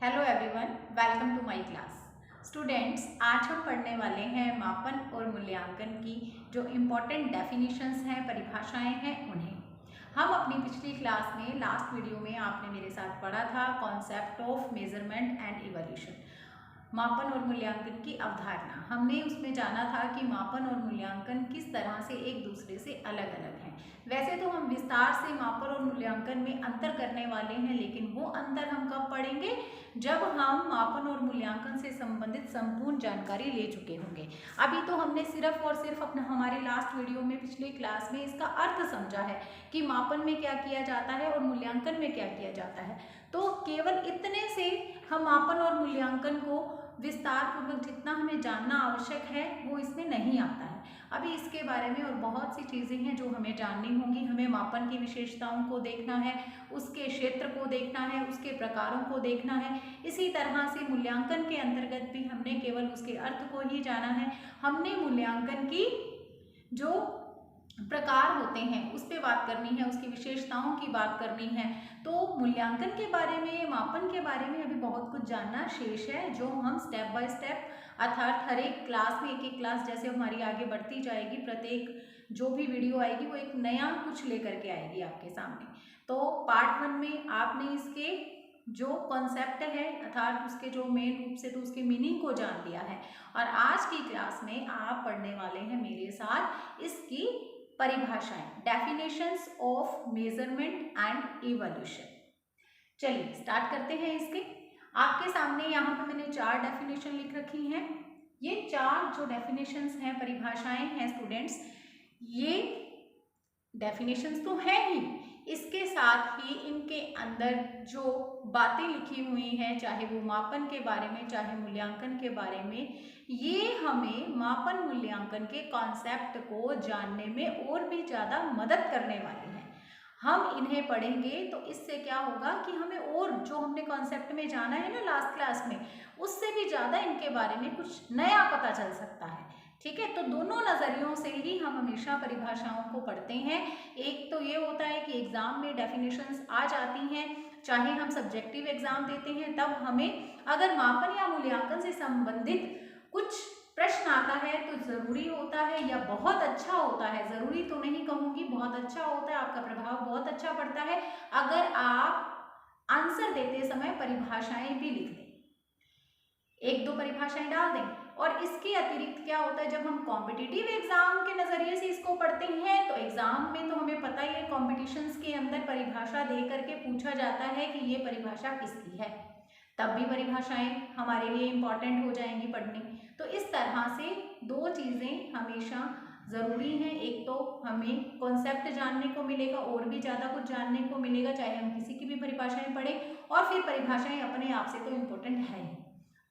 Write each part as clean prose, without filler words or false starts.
Hello everyone, welcome to my class. Students, आज हम पढ़ने वाले हैं मापन और मूल्यांकन की जो इम्पोर्टेंट डेफिनेशंस हैं, परिभाषाएं हैं, उन्हें। हम अपनी पिछली क्लास में लास्ट वीडियो में आपने मेरे साथ पढ़ा था concept of measurement and evaluation, मापन और मूल्यांकन की अवधारणा। हमने उसमें जाना था कि मापन और मूल्यांकन किस तरह से एक दूसरे से अलग अलग हैं। वैसे तो हम विस्तार से मापन और मूल्यांकन में अंतर करने वाले हैं, लेकिन वो अंतर हम कब पढ़ेंगे? जब हम मापन और मूल्यांकन से संबंधित संपूर्ण जानकारी ले चुके होंगे। अभी तो हमने सिर्फ और सिर्फ अपना हमारे लास्ट वीडियो में पिछली क्लास में इसका अर्थ समझा है कि मापन में क्या किया जाता है और मूल्यांकन में क्या किया जाता है। तो केवल इतने से हम मापन और मूल्यांकन को विस्तार पूर्वक जितना हमें जानना आवश्यक है वो इसमें नहीं आता है। अभी इसके बारे में और बहुत सी चीज़ें हैं जो हमें जाननी होंगी। हमें मापन की विशेषताओं को देखना है, उसके क्षेत्र को देखना है, उसके प्रकारों को देखना है। इसी तरह से मूल्यांकन के अंतर्गत भी हमने केवल उसके अर्थ को ही जाना है। हमने मूल्यांकन की जो प्रकार होते हैं उस पर बात करनी है, उसकी विशेषताओं की बात करनी है। तो मूल्यांकन के बारे में, मापन के बारे में अभी बहुत कुछ जानना शेष है, जो हम स्टेप बाय स्टेप अर्थात हर एक क्लास में, एक एक क्लास जैसे हमारी आगे बढ़ती जाएगी, प्रत्येक जो भी वीडियो आएगी वो एक नया कुछ लेकर के आएगी आपके सामने। तो पार्ट 1 में आपने इसके जो कॉन्सेप्ट है अर्थात उसके जो मेन रूप से तो उसके मीनिंग को जान लिया है, और आज की क्लास में आप पढ़ने वाले हैं मेरे साथ इसकी परिभाषाएं, definitions of measurement and evaluation. चलिए स्टार्ट करते हैं इसके। आपके सामने यहाँ पे मैंने 4 डेफिनेशन लिख रखी हैं। ये 4 जो डेफिनेशंस हैं, परिभाषाएं हैं स्टूडेंट्स, ये डेफिनेशंस तो हैं ही, इसके साथ ही इनके अंदर जो बातें लिखी हुई हैं, चाहे वो मापन के बारे में, चाहे मूल्यांकन के बारे में, ये हमें मापन मूल्यांकन के कॉन्सेप्ट को जानने में और भी ज़्यादा मदद करने वाली हैं। हम इन्हें पढ़ेंगे तो इससे क्या होगा कि हमें और जो हमने कॉन्सेप्ट में जाना है ना लास्ट क्लास में, उससे भी ज़्यादा इनके बारे में कुछ नया पता चल सकता है। ठीक है, तो दोनों नज़रियों से ही हम हमेशा परिभाषाओं को पढ़ते हैं। एक तो ये होता है कि एग्जाम में डेफिनेशंस आ जाती हैं, चाहे हम सब्जेक्टिव एग्जाम देते हैं तब हमें अगर मापन या मूल्यांकन से संबंधित कुछ प्रश्न आता है तो ज़रूरी होता है या बहुत अच्छा होता है, ज़रूरी तो नहीं कहूँगी, बहुत अच्छा होता है, आपका प्रभाव बहुत अच्छा पड़ता है अगर आप आंसर देते समय परिभाषाएं भी लिख दें, 1-2 परिभाषाएं डाल दें। और इसके अतिरिक्त क्या होता है, जब हम कॉम्पिटिटिव एग्जाम के नज़रिए से इसको पढ़ते हैं तो एग्जाम में तो हमें पता ही है कॉम्पिटिशन्स के अंदर परिभाषा दे करके पूछा जाता है कि ये परिभाषा किसकी है, तब भी परिभाषाएं हमारे लिए इम्पॉर्टेंट हो जाएंगी पढ़नी। तो इस तरह से 2 चीज़ें हमेशा ज़रूरी हैं। एक तो हमें कॉन्सेप्ट जानने को मिलेगा और भी ज़्यादा कुछ जानने को मिलेगा, चाहे हम किसी की भी परिभाषाएं पढ़ें, और फिर परिभाषाएं अपने आप से तो इम्पोर्टेंट है ही।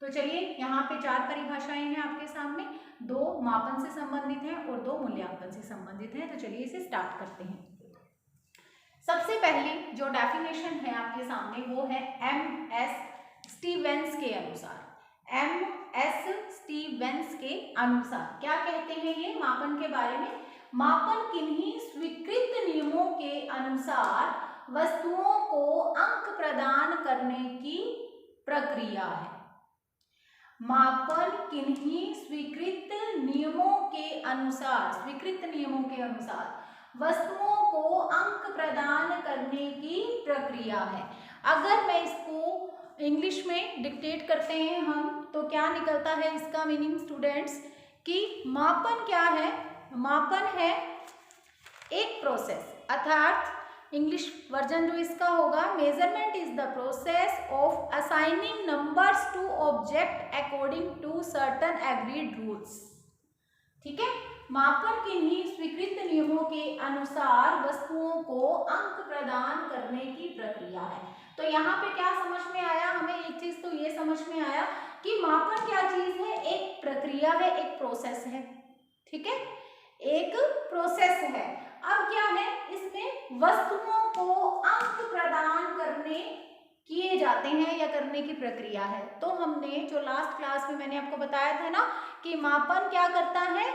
तो चलिए यहाँ पे 4 परिभाषाएं हैं आपके सामने, 2 मापन से संबंधित हैं और 2 मूल्यांकन से संबंधित हैं। तो चलिए इसे स्टार्ट करते हैं। सबसे पहली जो डेफिनेशन है आपके सामने वो है M.S. स्टीवेंस के अनुसार। M.S. स्टीवेंस के अनुसार क्या कहते हैं ये मापन के बारे में? मापन किन्हीं स्वीकृत नियमों के अनुसार वस्तुओं को अंक प्रदान करने की प्रक्रिया है। मापन किन्हीं स्वीकृत नियमों के अनुसार, स्वीकृत नियमों के अनुसार वस्तुओं को अंक प्रदान करने की प्रक्रिया है। अगर मैं इसको इंग्लिश में डिक्टेट करते हैं हम तो क्या निकलता है इसका मीनिंग स्टूडेंट्स, कि मापन क्या है? मापन है एक प्रोसेस, अर्थात इंग्लिश वर्जन जो इसका होगा, measurement is the process of assigning numbers to object according to certain agreed rules. ठीक है, मापन किन्हीं स्वीकृत नियमों के अनुसार वस्तुओं को अंक प्रदान करने की प्रक्रिया है। तो यहाँ पे क्या समझ में आया हमें? एक चीज तो ये समझ में आया कि मापन क्या चीज है, एक प्रक्रिया है, एक प्रोसेस है। ठीक है, एक प्रोसेस है। अब क्या है, इसमें वस्तुओं को अंक प्रदान करने किए जाते हैं या करने की प्रक्रिया है। तो हमने जो लास्ट क्लास में मैंने आपको बताया था ना कि मापन क्या करता है,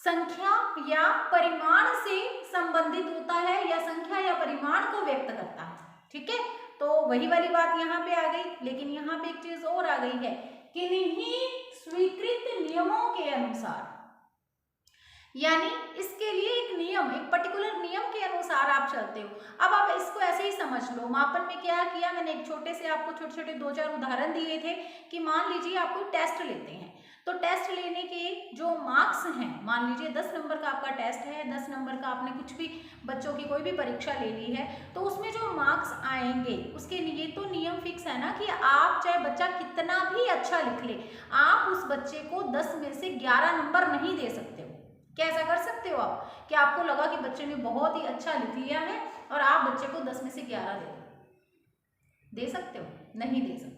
संख्या या परिमाण से संबंधित होता है या संख्या या परिमाण को व्यक्त करता है। ठीक है, तो वही वाली बात यहाँ पे आ गई, लेकिन यहाँ पे एक चीज और आ गई है, किन्हीं स्वीकृत नियमों के अनुसार, यानी इसके लिए एक नियम, एक पर्टिकुलर नियम के अनुसार आप चलते हो। अब आप इसको ऐसे ही समझ लो, मापन में क्या किया मैंने, एक छोटे से आपको छोटे छोटे 2-4 उदाहरण दिए थे कि मान लीजिए आप कोई टेस्ट लेते हैं, तो टेस्ट लेने के जो मार्क्स हैं, मान लीजिए 10 नंबर का आपका टेस्ट है, 10 नंबर का आपने कुछ भी बच्चों की कोई भी परीक्षा ले ली है, तो उसमें जो मार्क्स आएंगे उसके लिए तो नियम फिक्स है ना कि आप चाहे बच्चा कितना भी अच्छा लिख ले, आप उस बच्चे को 10 में से 11 नंबर नहीं दे सकते हो। क्या ऐसा कर सकते हो आप कि आपको लगा कि बच्चे ने बहुत ही अच्छा लिख लिया है और आप बच्चे को 10 में से 11 दे सकते हो? नहीं दे सकते।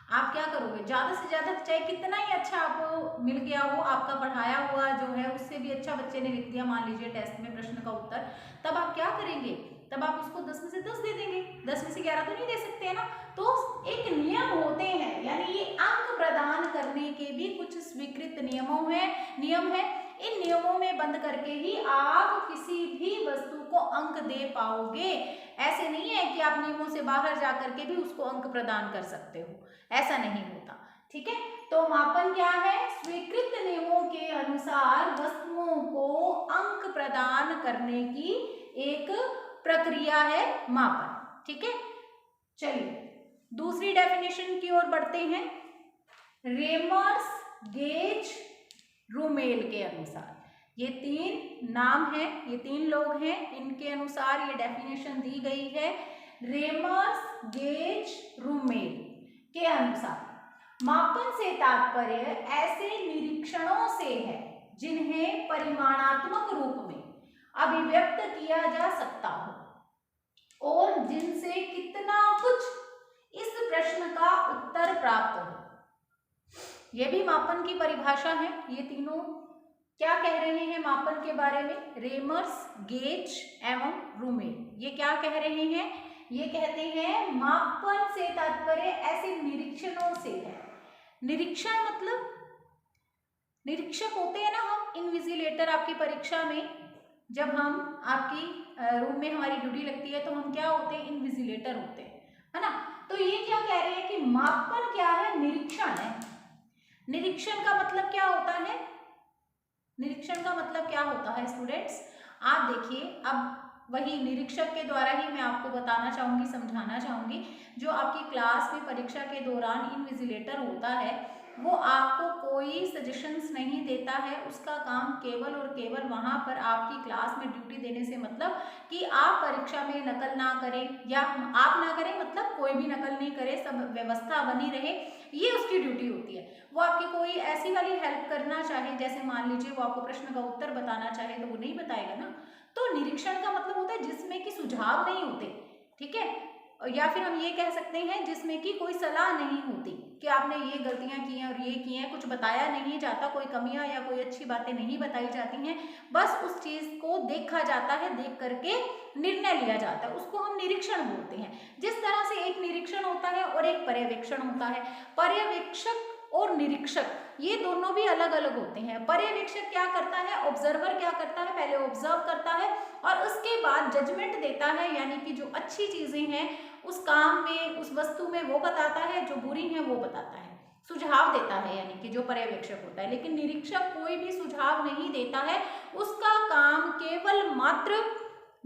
आप क्या करोगे, ज्यादा से ज्यादा चाहे कितना ही अच्छा आपको मिल गया हो, आपका पढ़ाया हुआ जो है उससे भी अच्छा बच्चे ने लिख दिया मान लीजिए टेस्ट में प्रश्न का उत्तर, तब आप क्या करेंगे, तब आप उसको 10 में से 10 दे देंगे, 10 में से 11 तो नहीं दे सकते है ना। तो एक नियम होते हैं, यानी ये अंक प्रदान करने के भी कुछ स्वीकृत नियम है। इन नियमों में बंद करके ही आप किसी भी वस्तु को अंक दे पाओगे। ऐसे नहीं है कि आप नियमों से बाहर जाकर के भी उसको अंक प्रदान कर सकते हो, ऐसा नहीं होता। ठीक है, तो मापन क्या है, स्वीकृत नियमों के अनुसार वस्तुओं को अंक प्रदान करने की एक प्रक्रिया है मापन। ठीक है, चलिए दूसरी डेफिनेशन की ओर बढ़ते हैं। रेमर्स, गेज, रूमेल के अनुसार, ये 3 नाम है, ये 3 लोग हैं, इनके अनुसार ये डेफिनेशन दी गई है। रेमर्स, गेज, रूमेल के अनुसार मापन से तात्पर्य ऐसे निरीक्षणों से है जिन्हें परिमाणात्मक रूप में अभिव्यक्त किया जा सकता हो और जिनसे कितना कुछ इस प्रश्न का उत्तर प्राप्त हो। यह भी मापन की परिभाषा है। ये तीनों क्या कह रहे हैं मापन के बारे में, रेमर्स, गेज एवं रूमेल, ये क्या कह रहे हैं, ये कहते हैं मापन से तात्पर्य ऐसे निरीक्षणों से है। निरीक्षण मतलब निरीक्षक होते हैं ना हम, इन्विजिलेटर। आपकी परीक्षा में जब हम आपकी रूम में हमारी ड्यूटी लगती है तो हम क्या होते हैं, इन्विजिलेटर होते हैं, है ना। तो ये क्या कह रहे हैं कि मापन क्या है, निरीक्षण है। निरीक्षण का मतलब क्या होता है, निरीक्षण का मतलब क्या होता है स्टूडेंट्स, आप देखिए, अब वही निरीक्षक के द्वारा ही मैं आपको बताना चाहूंगी, समझाना चाहूंगी। जो आपकी क्लास में परीक्षा के दौरान इन्विजिलेटर होता है वो आपको कोई सजेशंस नहीं देता है, उसका काम केवल और केवल वहां पर आपकी क्लास में ड्यूटी देने से मतलब कि आप परीक्षा में नकल ना करें, या आप ना करें मतलब कोई भी नकल नहीं करे, सब व्यवस्था बनी रहे, ये उसकी ड्यूटी होती है। वो आपकी कोई ऐसी वाली हेल्प करना चाहे, जैसे मान लीजिए वो आपको प्रश्न का उत्तर बताना चाहे तो वो नहीं बताएगा ना। तो निरीक्षण का मतलब होता है जिसमें कि सुझाव नहीं होते, ठीक है, या फिर हम ये कह सकते हैं जिसमें कि कोई सलाह नहीं होती कि आपने ये गलतियां की हैं और ये की हैं, कुछ बताया नहीं जाता, कोई कमियां या कोई अच्छी बातें नहीं बताई जाती हैं, बस उस चीज को देखा जाता है, देख करके निर्णय लिया जाता है, उसको हम निरीक्षण बोलते हैं। जिस तरह से एक निरीक्षण होता है और एक पर्यवेक्षण होता है, पर्यवेक्षक और निरीक्षक ये दोनों भी अलग अलग होते हैं। पर्यवेक्षक क्या करता है, ऑब्जर्वर क्या करता है, पहले ऑब्जर्व करता है और उसके बाद जजमेंट देता है, यानी कि जो अच्छी चीजें हैं उस काम में, उस वस्तु में वो बताता है, जो बुरी है वो बताता है, सुझाव देता है, यानी कि जो पर्यवेक्षक होता है। लेकिन निरीक्षक कोई भी सुझाव नहीं देता है, उसका काम केवल मात्र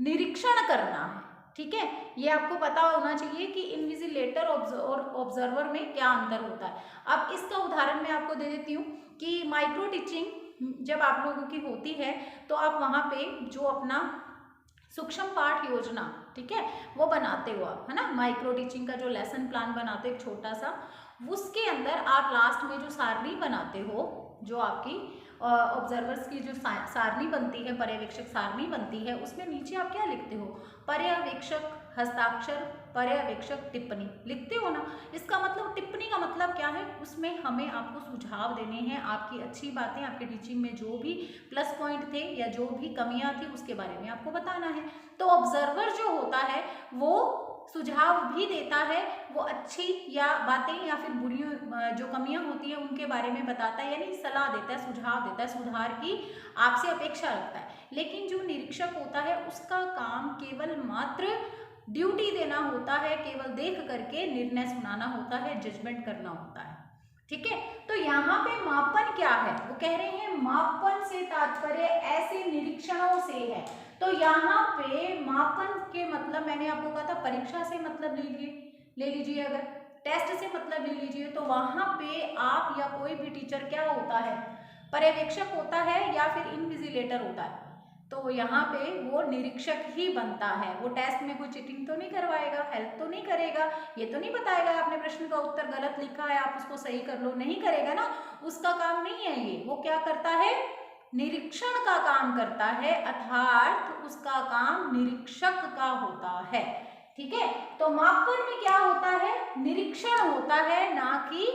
निरीक्षण करना है। ठीक है, ये आपको पता होना चाहिए कि इन्विजिलेटर और ऑब्जर्वर में क्या अंतर होता है। अब इसका उदाहरण मैं आपको दे देती हूँ कि माइक्रो टीचिंग जब आप लोगों की होती है तो आप वहाँ पे जो अपना सूक्ष्म पाठ योजना, ठीक है, वो बनाते हो आप, है ना। माइक्रो टीचिंग का जो लेसन प्लान बनाते हो एक छोटा सा, उसके अंदर आप लास्ट में जो सारणी बनाते हो, जो आपकी ऑब्जर्वर्स की जो सारणी बनती है, पर्यवेक्षक सारणी बनती है, उसमें नीचे आप क्या लिखते हो, पर्यवेक्षक हस्ताक्षर, पर्यवेक्षक टिप्पणी लिखते हो ना। इसका मतलब टिप्पणी का मतलब क्या है, उसमें हमें आपको सुझाव देने हैं, आपकी अच्छी बातें, आपके टीचिंग में जो भी प्लस पॉइंट थे या जो भी कमियां थी उसके बारे में आपको बताना है। तो ऑब्जर्वर जो होता है वो सुझाव भी देता है, वो अच्छी या बातें या फिर बुरी जो कमियां होती है उनके बारे में बताता है, यानी सलाह देता है, सुझाव देता है, सुधार की आपसे अपेक्षा रखता है। लेकिन जो निरीक्षक होता है उसका काम केवल मात्र ड्यूटी देना होता है, केवल देख करके निर्णय सुनाना होता है, जजमेंट करना होता है। ठीक है, तो यहाँ पे मापन क्या है, वो कह रहे हैं मापन से तात्पर्य ऐसे निरीक्षणों से है। तो यहाँ पे मापन के मतलब मैंने आपको कहा था परीक्षा से मतलब ले लीजिए, अगर टेस्ट से मतलब ले लीजिए, तो वहां पे आप या कोई भी टीचर क्या होता है, पर्यवेक्षक होता है या फिर इन्विजिलेटर होता है। तो यहाँ पे वो निरीक्षक ही बनता है। वो टेस्ट में कोई चीटिंग तो नहीं करवाएगा, हेल्प तो नहीं करेगा, ये तो नहीं बताएगा आपने प्रश्न का उत्तर गलत लिखा है आप उसको सही कर लो, नहीं करेगा ना, उसका काम नहीं है ये। वो क्या करता है, निरीक्षण का काम करता है, अर्थात उसका काम निरीक्षक का होता है। ठीक है, तो मापन में क्या होता है, निरीक्षण होता है, ना कि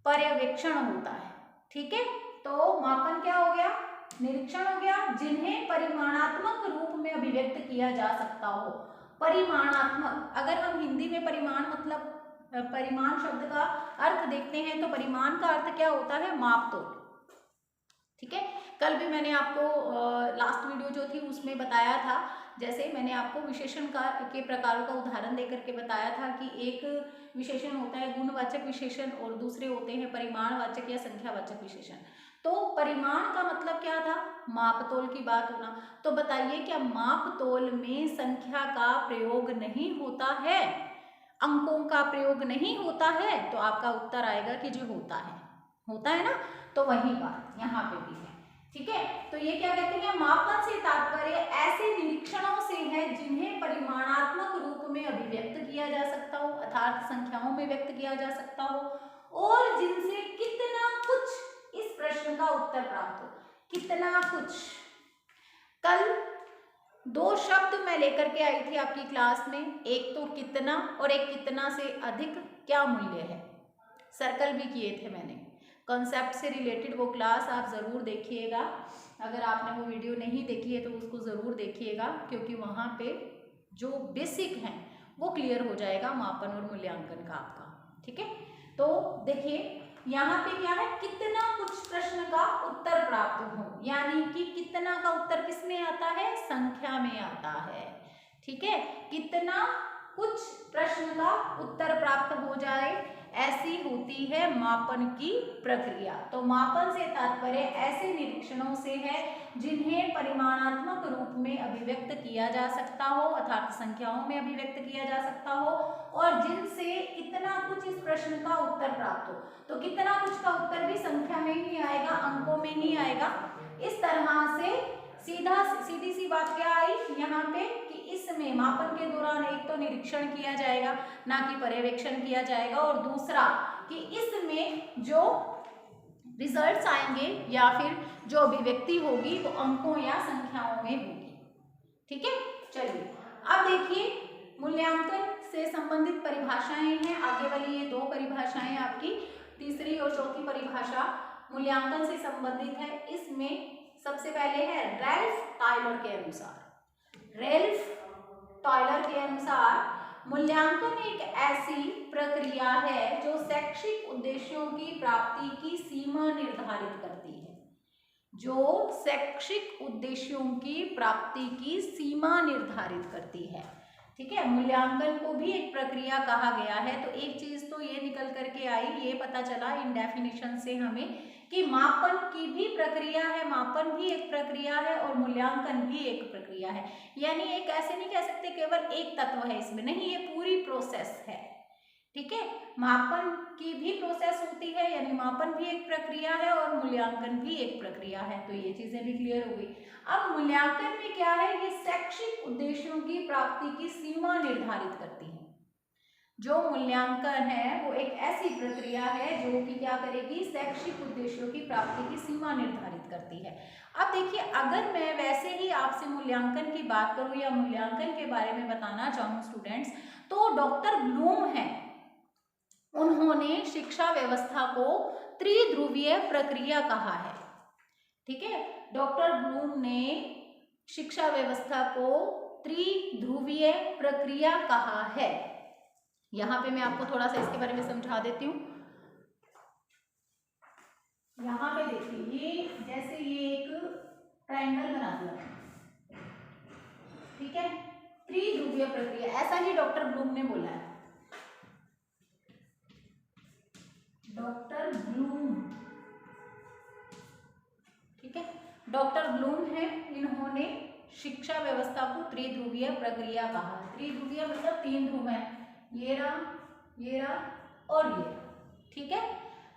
पर्यवेक्षण होता है। ठीक है, तो मापन क्या हो गया, निरीक्षण हो गया, जिन्हें परिमाणात्मक रूप में अभिव्यक्त किया जा सकता हो। परिमाणात्मक, अगर हम हिंदी में परिमाण मतलब परिमाण शब्द का अर्थ देखते हैं तो परिमाण का अर्थ क्या होता है, माप तोल। ठीक है, कल भी मैंने आपको लास्ट वीडियो जो थी उसमें बताया था, जैसे मैंने आपको विशेषण के प्रकारों का उदाहरण देकर के बताया था कि एक विशेषण होता है गुणवाचक विशेषण और दूसरे होते हैं परिमाणवाचक या संख्यावाचक विशेषण। तो परिमाण का मतलब क्या था, मापतोल की बात होना। तो बताइए क्या मापतोल में संख्या का प्रयोग नहीं होता है, अंकों का प्रयोग नहीं होता है? तो आपका उत्तर आएगा कि जो होता है ना। तो वही बात यहाँ पे भी है। ठीक है, तो ये क्या कहते हैं, मापन से तात्पर्य ऐसे निरीक्षणों से है जिन्हें परिमाणात्मक रूप में अभिव्यक्त किया जा सकता हो, अर्थात संख्याओं में व्यक्त किया जा सकता हो, और जिनसे कितना कुछ इस प्रश्न का उत्तर प्राप्त हो। कितना कुछ, कल दो शब्द मैं लेकर के आई थी आपकी क्लास में, एक तो कितना और एक कितना से अधिक क्या मूल्य है, सर्कल भी किए थे मैंने। कॉन्सेप्ट से रिलेटेड वो क्लास आप ज़रूर देखिएगा, अगर आपने वो वीडियो नहीं देखी है तो उसको ज़रूर देखिएगा, क्योंकि वहाँ पे जो बेसिक हैं वो क्लियर हो जाएगा मापन और मूल्यांकन का आपका। ठीक है, तो देखिए यहाँ पे क्या है, कितना कुछ प्रश्न का उत्तर प्राप्त हो, यानी कि कितना का उत्तर किस में आता है, संख्या में आता है। ठीक है, कितना कुछ प्रश्न का उत्तर प्राप्त हो जाए, ऐसी होती है मापन की प्रक्रिया। तो मापन से तात्पर्य ऐसे निरीक्षणों से है जिन्हें परिमाणात्मक रूप में अभिव्यक्त किया जा सकता हो, अर्थात संख्याओं में अभिव्यक्त किया जा सकता हो, और जिनसे कितना कुछ इस प्रश्न का उत्तर प्राप्त हो। तो कितना कुछ का उत्तर भी संख्या में ही आएगा, अंकों में नहीं आएगा। इस तरह से सीधी सी बात क्या आई यहाँ पे कि इसमें मापन के दौरान एक तो निरीक्षण किया जाएगा, ना कि पर्यवेक्षण किया जाएगा, और दूसरा कि इसमें जो रिजल्ट्स आएंगे या फिर जो अभिव्यक्ति होगी वो अंकों या संख्याओं में होगी। ठीक है, चलिए अब देखिए मूल्यांकन से संबंधित परिभाषाएं हैं, आगे वाली ये दो परिभाषाएं आपकी, तीसरी और चौथी परिभाषा मूल्यांकन से संबंधित है। इसमें सबसे पहले है रैल्फ टायलर के अनुसार। रैल्फ टायलर के अनुसार मूल्यांकन एक ऐसी प्रक्रिया है जो शैक्षिक उद्देश्यों की प्राप्ति की सीमा निर्धारित करती है, जो शैक्षिक उद्देश्यों की प्राप्ति की सीमा निर्धारित करती है। ठीक है, मूल्यांकन को भी एक प्रक्रिया कहा गया है। तो एक चीज तो ये निकल करके आई, ये पता चला इन डेफिनेशन से हमें कि मापन की भी प्रक्रिया है, मापन भी एक प्रक्रिया है और मूल्यांकन भी एक प्रक्रिया है। यानी एक ऐसे नहीं कह सकते केवल एक तत्व है इसमें, नहीं, ये पूरी प्रोसेस है। ठीक है, मापन की भी प्रोसेस होती है, यानी मापन भी एक प्रक्रिया है और मूल्यांकन भी एक प्रक्रिया है। तो ये चीजें भी क्लियर हो गई। अब मूल्यांकन में क्या है, ये शैक्षिक उद्देश्यों की प्राप्ति की सीमा निर्धारित करती है। जो मूल्यांकन है वो एक ऐसी प्रक्रिया है जो कि क्या करेगी, शैक्षिक उद्देश्यों की प्राप्ति की सीमा निर्धारित करती है। अब देखिए, अगर मैं वैसे ही आपसे मूल्यांकन की बात करूं या मूल्यांकन के बारे में बताना चाहूं स्टूडेंट्स, तो डॉक्टर ब्लूम है, उन्होंने शिक्षा व्यवस्था को त्रिध्रुवीय प्रक्रिया कहा है। ठीक है, डॉक्टर ब्लूम ने शिक्षा व्यवस्था को त्रिध्रुवीय प्रक्रिया कहा है। यहाँ पे मैं आपको थोड़ा सा इसके बारे में समझा देती हूँ। यहाँ पे देखिए, ये जैसे ये एक ट्रायंगल बना दिया, ठीक है, त्रिध्रुवीय प्रक्रिया, ऐसा ही डॉक्टर ब्लूम ने बोला है, डॉक्टर ब्लूम, ठीक है, डॉक्टर ब्लूम है, इन्होंने शिक्षा व्यवस्था को त्रिध्रुवीय प्रक्रिया कहा। त्रिध्रुवीय मतलब 3 ध्रुव है, ये रहा और ये रहा, ठीक है।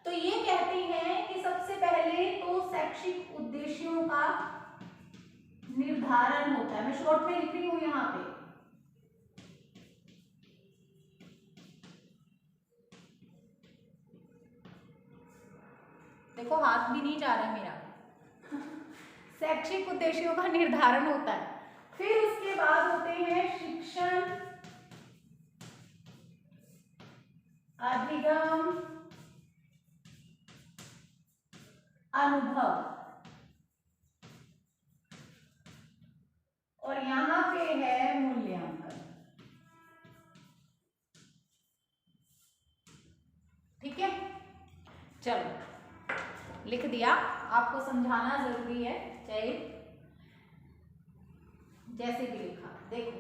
तो ये कहते हैं कि सबसे पहले तो शैक्षिक उद्देश्यों का निर्धारण होता है। मैं शॉर्ट में लिख रही हूं यहाँ पे, देखो हाथ भी नहीं जा रहा है मेरा। शैक्षिक उद्देश्यों का निर्धारण होता है, फिर उसके बाद होते हैं शिक्षण, अधिगम, अनुभव, और यहां पे है मूल्यांकन, ठीक है। चलो लिख दिया, आपको समझाना जरूरी है, चाहे जैसे भी लिखा। देखो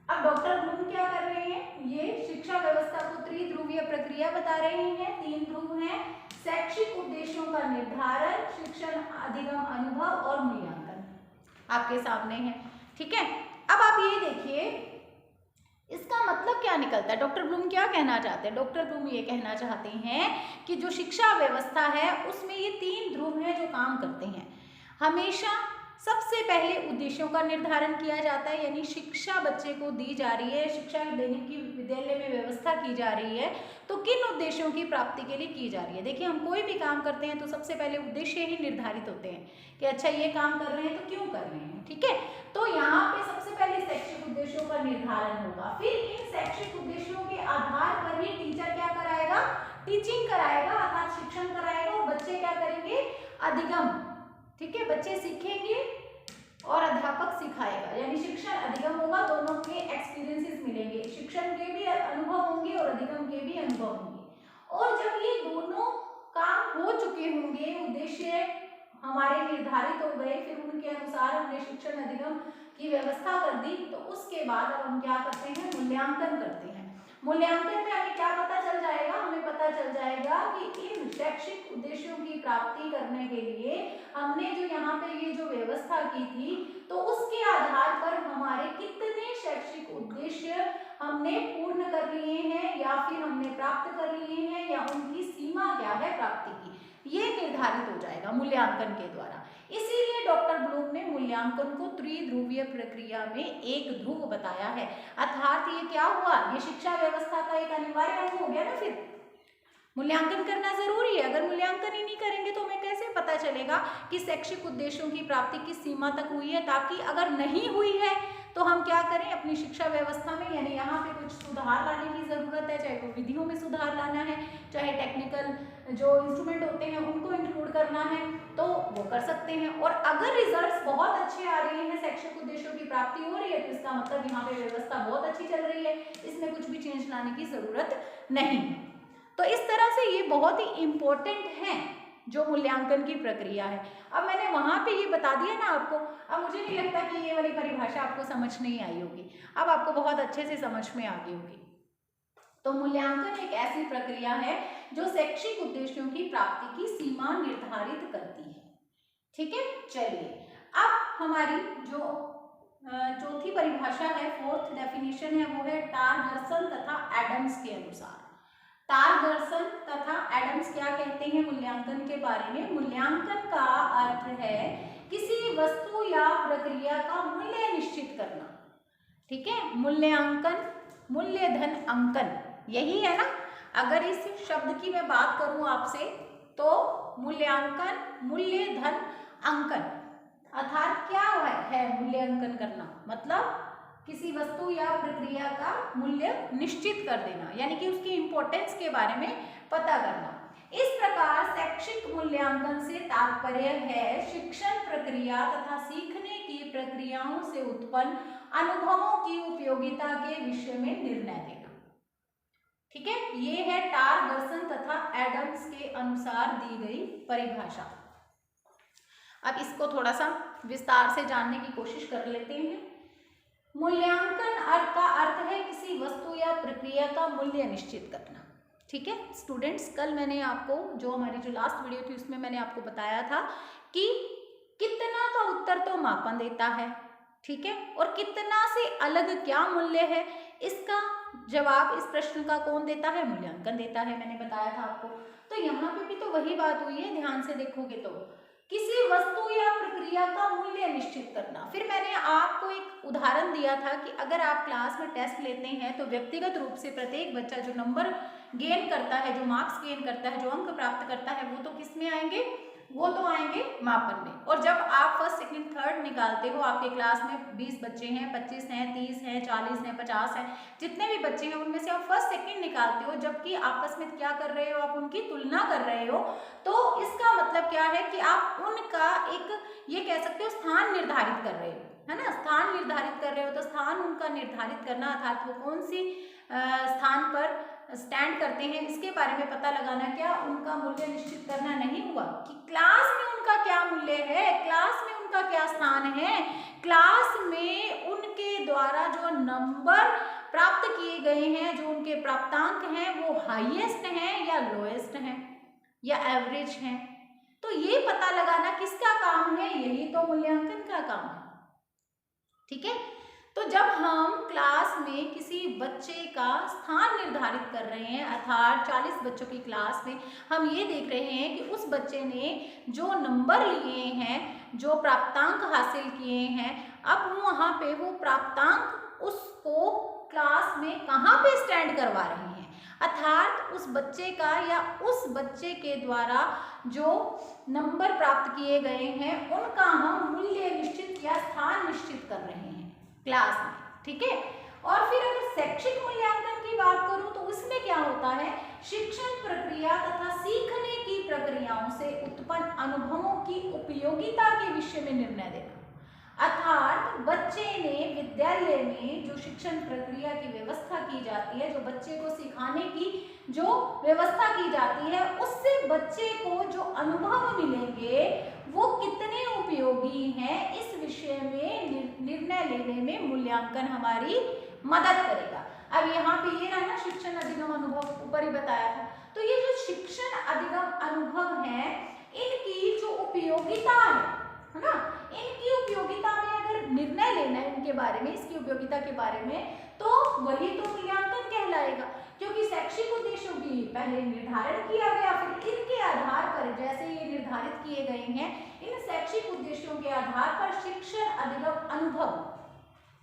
अब डॉक्टर ब्लूम क्या कर रहे हैं, ये शिक्षा व्यवस्था को त्रिध्रुवीय प्रक्रिया बता रहे हैं। 3 ध्रुव हैं, शैक्षिक उद्देश्यों का निर्धारण, शिक्षण, अधिगम, अनुभव और मूल्यांकन, आपके सामने है, ठीक है। अब आप ये देखिए इसका मतलब क्या निकलता है, डॉक्टर ब्लूम क्या कहना चाहते हैं। डॉक्टर ब्लूम ये कहना चाहते हैं कि जो शिक्षा व्यवस्था है उसमें ये 3 ध्रुव हैं जो काम करते हैं। हमेशा सबसे पहले उद्देश्यों का निर्धारण किया जाता है, यानी शिक्षा बच्चे को दी जा रही है, शिक्षा देने की विद्यालय में व्यवस्था की जा रही है, तो किन उद्देश्यों की प्राप्ति के लिए की जा रही है। देखिए हम कोई भी काम करते हैं तो सबसे पहले उद्देश्य ही निर्धारित होते हैं कि अच्छा ये काम कर रहे हैं तो क्यों कर रहे हैं, ठीक है। तो यहाँ पे सबसे पहले शैक्षिक उद्देश्यों का निर्धारण होगा, फिर इन शैक्षिक उद्देश्यों के आधार पर ही टीचर क्या कराएगा, टीचिंग कराएगा अर्थात शिक्षण कराएगा, और बच्चे क्या करेंगे, अधिगम, ठीक है, बच्चे सीखेंगे और अध्यापक सिखाएगा, यानी शिक्षण अधिगम होगा, दोनों के एक्सपीरियंसेस मिलेंगे, शिक्षण के भी अनुभव होंगे और अधिगम के भी अनुभव होंगे। और जब ये दोनों काम हो चुके होंगे, उद्देश्य हमारे निर्धारित हो गए, फिर उनके अनुसार हमने शिक्षण अधिगम की व्यवस्था कर दी, तो उसके बाद अब हम क्या करते हैं, मूल्यांकन करते हैं। मूल्यांकन में हमें क्या पता चल जाएगा, हमें पता चल जाएगा कि इन शैक्षिक उद्देश्यों की प्राप्ति करने के लिए हमने जो यहाँ पे ये जो व्यवस्था की थी, तो उसके आधार पर हमारे कितने शैक्षिक उद्देश्य हमने पूर्ण कर लिए हैं या फिर हमने प्राप्त कर लिए हैं, या उनकी सीमा क्या है प्राप्ति की, ये निर्धारित हो जाएगा मूल्यांकन के द्वारा। इसीलिए डॉक्टर ब्लूम ने मूल्यांकन को त्रिध्रुवीय प्रक्रिया में एक ध्रुव बताया है, अर्थात ये क्या हुआ, ये शिक्षा व्यवस्था का एक अनिवार्य अंग हो गया ना। फिर मूल्यांकन करना जरूरी है, अगर मूल्यांकन ही नहीं करेंगे तो हमें कैसे पता चलेगा कि शैक्षिक उद्देश्यों की प्राप्ति किस सीमा तक हुई है, ताकि अगर नहीं हुई है तो हम क्या करें अपनी शिक्षा व्यवस्था में, यानी यहाँ पे कुछ सुधार लाने की जरूरत है, चाहे वो विधियों में सुधार लाना है, चाहे टेक्निकल जो इंस्ट्रूमेंट होते हैं उनको इंक्लूड करना है, तो वो कर सकते हैं। और अगर रिजल्ट्स बहुत अच्छे आ रहे हैं, शैक्षिक उद्देश्यों की प्राप्ति हो रही है, तो इसका मतलब यहाँ पे व्यवस्था बहुत अच्छी चल रही है, इसमें कुछ भी चेंज लाने की जरूरत नहीं। तो इस तरह से ये बहुत ही इंपॉर्टेंट है जो मूल्यांकन की प्रक्रिया है। अब मैंने वहां पे ये बता दिया ना आपको, अब मुझे नहीं लगता कि ये वाली परिभाषा आपको समझ नहीं आई होगी, अब आपको बहुत अच्छे से समझ में आ गई होगी। तो मूल्यांकन एक ऐसी प्रक्रिया है जो शैक्षिक उद्देश्यों की प्राप्ति की सीमा निर्धारित करती है, ठीक है। चलिए अब हमारी जो चौथी परिभाषा है, फोर्थ डेफिनेशन है, वो है टारगर्सन तथा एडम्स के अनुसार। टारगर्सन तथा एडम्स क्या कहते हैं मूल्यांकन के बारे में। मूल्यांकन का अर्थ है किसी वस्तु या प्रक्रिया का मूल्य निश्चित करना, ठीक है। मूल्यांकन, मूल्य धन अंकन, यही है ना। अगर इस शब्द की मैं बात करूं आपसे तो मूल्यांकन, मूल्य धन अंकन, अर्थात क्या है मूल्यांकन करना, मतलब किसी वस्तु या प्रक्रिया का मूल्य निश्चित कर देना, यानी कि उसकी इंपॉर्टेंस के बारे में पता करना। इस प्रकार शैक्षिक मूल्यांकन से तात्पर्य है शिक्षण प्रक्रिया तथा सीखने की प्रक्रियाओं से उत्पन्न अनुभवों की उपयोगिता के विषय में निर्णय देना, ठीक है। ये है टारगर्सन तथा एडम्स के अनुसार दी गई परिभाषा। अब इसको थोड़ा सा विस्तार से जानने की कोशिश कर लेते हैं। मूल्यांकन अर्थ का अर्थ है किसी वस्तु या प्रक्रिया का मूल्य निश्चित करना। ठीक है स्टूडेंट्स, कल मैंने आपको जो हमारी जो लास्ट वीडियो थी उसमें मैंने आपको बताया था कि कितना का उत्तर तो मापन देता है, ठीक है, और कितना से अलग क्या मूल्य है इसका जवाब इस प्रश्न का कौन देता है, मूल्यांकन देता है, मैंने बताया था आपको। तो यहाँ पे भी तो वही बात हुई है, ध्यान से देखोगे तो किसी वस्तु या प्रक्रिया का मूल्य निश्चित करना। फिर मैंने आपको एक उदाहरण दिया था कि अगर आप क्लास में टेस्ट लेते हैं तो व्यक्तिगत रूप से प्रत्येक बच्चा जो नंबर गेन करता है, जो मार्क्स गेन करता है, जो अंक प्राप्त करता है, वो तो किस में आएंगे, वो तो आएंगे मापन में। और जब आप फर्स्ट सेकंड थर्ड निकालते हो, आपके क्लास में 20 बच्चे हैं, 25 हैं, 30 हैं, 40 हैं, 50 हैं, जितने भी बच्चे हैं उनमें से आप फर्स्ट सेकंड निकालते हो, जबकि आपस में क्या कर रहे हो, आप उनकी तुलना कर रहे हो, तो इसका मतलब क्या है कि आप उनका एक ये कह सकते हो स्थान निर्धारित कर रहे हो, है ना, स्थान निर्धारित कर रहे हो। तो स्थान उनका निर्धारित करना अर्थात वो कौन सी स्थान पर स्टैंड करते हैं इसके बारे में पता लगाना, क्या उनका मूल्य निश्चित करना नहीं हुआ कि क्लास में उनका क्या मूल्य है, क्लास में उनका क्या स्थान है, क्लास में उनके द्वारा जो नंबर प्राप्त किए गए हैं, जो उनके प्राप्तांक हैं, वो हाईएस्ट हैं या लोएस्ट हैं या एवरेज हैं। तो ये पता लगाना किसका काम है, यही तो मूल्यांकन का काम है। ठीक है, तो जब हम क्लास में किसी बच्चे का स्थान निर्धारित कर रहे हैं, अर्थात 40 बच्चों की क्लास में हम ये देख रहे हैं कि उस बच्चे ने जो नंबर लिए हैं, जो प्राप्तांक हासिल किए हैं, अब वहाँ पे वो प्राप्तांक उसको क्लास में कहाँ पे स्टैंड करवा रहे हैं, अर्थात उस बच्चे का या उस बच्चे के द्वारा जो नंबर प्राप्त किए गए हैं उनका हम मूल्य निश्चित या स्थान निश्चित कर रहे हैं क्लास में। ठीक है, और फिर अगर शैक्षिक मूल्यांकन की बात करूं तो उसमें क्या होता है, शिक्षण प्रक्रिया तथा सीखने की प्रक्रियाओं से उत्पन्न अनुभवों की उपयोगिता के विषय में निर्णय देना, अर्थात बच्चे ने विद्यालय में जो शिक्षण प्रक्रिया की व्यवस्था की जाती है, जो बच्चे को सिखाने की जो व्यवस्था की जाती है, उससे बच्चे को जो अनुभव मिलेंगे वो कितने उपयोगी हैं, इस विषय में निर्णय लेने में मूल्यांकन हमारी मदद करेगा। अब यहाँ पे ये रहा ना शिक्षण अधिगम अनुभव, ऊपर ही बताया था। तो ये जो शिक्षण अधिगम अनुभव है, इनकी जो उपयोगिता है ना, इनकी उपयोगिता में अगर निर्णय लेना है इनके बारे में, इसकी उपयोगिता के बारे में, तो वही तो मूल्यांकन कहलाएगा। क्योंकि शैक्षिक उद्देश्यों की पहले निर्धारण किया गया, फिर इनके आधार पर जैसे ये निर्धारित किए गए हैं, इन शैक्षिक उद्देश्यों के आधार पर शिक्षण अधिगम अनुभव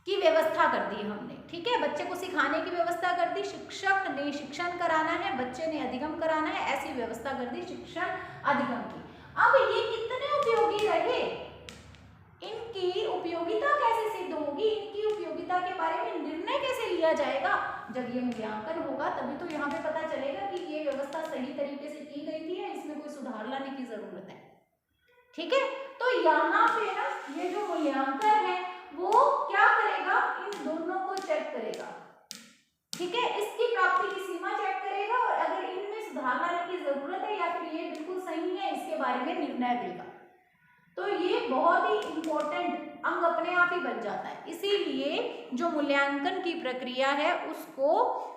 की व्यवस्था कर दी हमने। ठीक है, बच्चे को सिखाने की व्यवस्था कर दी, शिक्षक ने शिक्षण कराना है, बच्चे ने अधिगम कराना है, ऐसी व्यवस्था कर दी शिक्षण अधिगम की। अब ये कितने उपयोगी रहे, इनकी उपयोगिता कैसे सिद्ध होगी, इनकी उपयोगिता के बारे में निर्णय कैसे लिया जाएगा, जब ये मूल्यांकन होगा तभी तो यहाँ पे पता चलेगा कि ये व्यवस्था सही तरीके से की गई थी या इसमें कोई सुधार लाने की जरूरत है। ठीक है, तो यहाँ पे ना ये जो मूल्यांकन है वो क्या करेगा, इन दोनों को चेक करेगा। ठीक है, इसकी प्राप्ति की सीमा चेक करेगा और अगर इनमें सुधार लाने की जरूरत है या फिर ये बिल्कुल सही है, इसके बारे में निर्णय देगा। तो ये बहुत ही इंपॉर्टेंट अंग अपने आप ही बन जाता है। इसीलिए जो मूल्यांकन की प्रक्रिया है उसको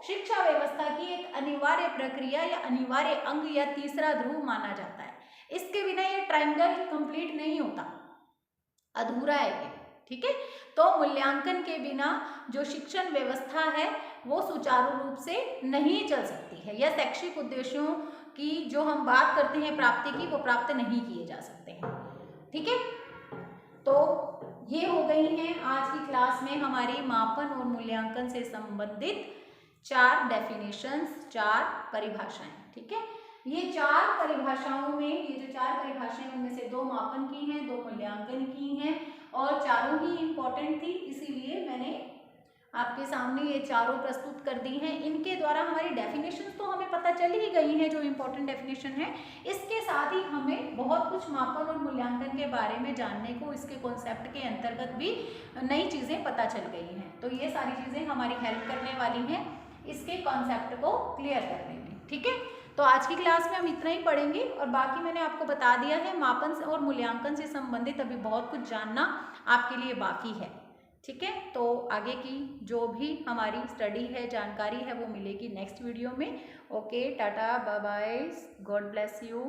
शिक्षा व्यवस्था की एक अनिवार्य प्रक्रिया या अनिवार्य अंग या तीसरा ध्रुव माना जाता है। इसके बिना ये ट्रायंगल कंप्लीट नहीं होता, अधूरा है ये। ठीक है, तो मूल्यांकन के बिना जो शिक्षण व्यवस्था है वो सुचारू रूप से नहीं चल सकती है, या शैक्षिक उद्देश्यों की जो हम बात करते हैं प्राप्ति की, वो प्राप्त नहीं किए जा सकते हैं। ठीक है, तो ये हो गई हैं आज की क्लास में हमारी मापन और मूल्यांकन से संबंधित 4 डेफिनेशंस, 4 परिभाषाएं। ठीक है, ये 4 परिभाषाओं में, ये जो 4 परिभाषाएं उनमें से 2 मापन की हैं, 2 मूल्यांकन की हैं और चारों ही इम्पोर्टेंट थी, इसीलिए मैंने आपके सामने ये चारों प्रस्तुत कर दी हैं। इनके द्वारा हमारी डेफिनेशंस तो हमें पता चल ही गई हैं, जो इम्पोर्टेंट डेफिनेशन है। इसके साथ ही हमें बहुत कुछ मापन और मूल्यांकन के बारे में जानने को, इसके कॉन्सेप्ट के अंतर्गत भी नई चीज़ें पता चल गई हैं। तो ये सारी चीज़ें हमारी हेल्प करने वाली हैं इसके कॉन्सेप्ट को क्लियर करने में। ठीक है, तो आज की क्लास में हम इतना ही पढ़ेंगे और बाकी मैंने आपको बता दिया है, मापन और मूल्यांकन से संबंधित अभी बहुत कुछ जानना आपके लिए बाकी है। ठीक है, तो आगे की जो भी हमारी स्टडी है, जानकारी है, वो मिलेगी नेक्स्ट वीडियो में। Okay, tata, bye bye, God bless you.